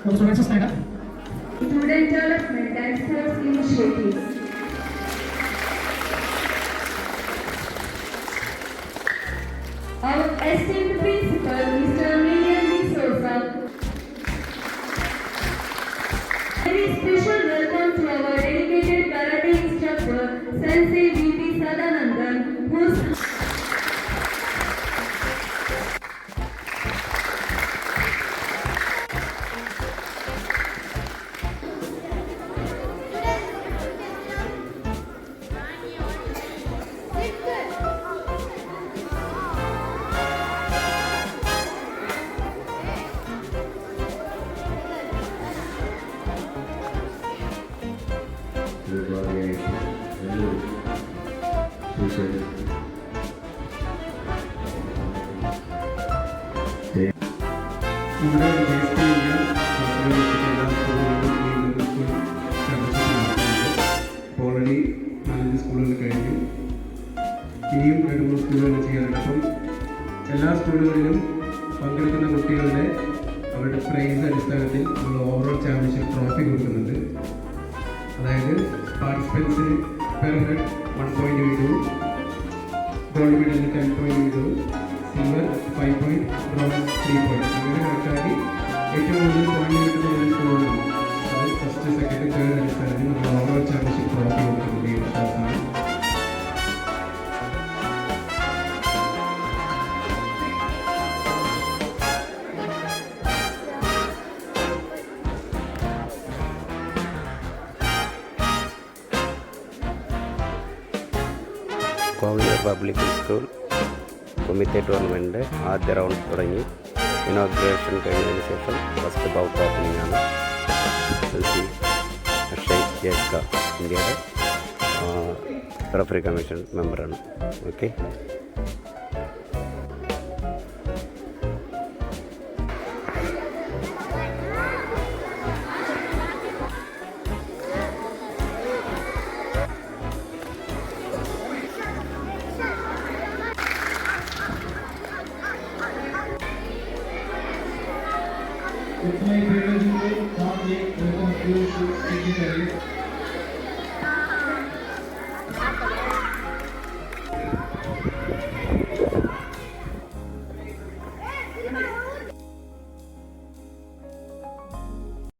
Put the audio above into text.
Student Development and Sports Initiatives. Our esteemed principal, Mr. Millian D. Sosa. Very special welcome to our dedicated karate instructor, Sensei V.P. Sadanandan, whose ഇവിടെ register ചെയ്യാൻ എല്ലാ സ്കൂളുകളിലും already 4 സ്കൂളുകൾ കഴിഞ്ഞു. ഇനിയും 2-3 സ്കൂളുകൾ ചെയ്യാനുണ്ട്. അപ്പം എല്ലാ സ്കൂളുകളിലും പങ്കെടുക്കുന്ന കുട്ടികളുടെ അവരുടെ പ്രൈസ് അടിസ്ഥാനത്തിൽ നമ്മൾ ഓവറോൾ ചാമ്പ്യൻഷിപ്പ് ട്രോഫി കൊടുക്കുന്നുണ്ട്. അതായത് പാർട്ടിസിപ്പൻസിന് പെർ ഹെഡ് 1 പോയിന്റ് വീതവും, ഗോൾഡ് മെഡലിന് 10 പോയിന്റ് വീതവും, സിൽവർ 5 പോയിന്റ്, ബ്രോൺസ് 3 പോയിന്റ്, അങ്ങനെ കണക്കാക്കി ഏറ്റവും കൂടുതൽ പോയിന്റ് കിട്ടുന്ന സ്കൂളുകളാണ്. അത് ഫസ്റ്റ്, സെക്കൻഡ്, തേർഡ് അടിസ്ഥാനത്തിൽ നമ്മൾ ഓവറോൾ ചാമ്പ്യൻഷിപ്പ് ട്രോഫി കൊടുക്കുന്നുണ്ട് ഈ വിശ്വാസമാണ്. കോവിലൂർ പബ്ലിക് സ്കൂൾ കൊമിത്തെ ടൂർണമെൻറ്റ് ആദ്യ റൗണ്ട് തുടങ്ങി. ഇനോഗ്രേഷൻ കഴിഞ്ഞതിന് ശേഷം ഫസ്റ്റ് ബൗട്ട് ഓപ്പണിംഗ് ആണ്. അക്ഷയ് ജേസ്ക ഇന്ത്യയുടെ റഫറി കമ്മീഷൻ മെമ്പറാണ്. Okay, It's my privilege to come here and welcome you to City College.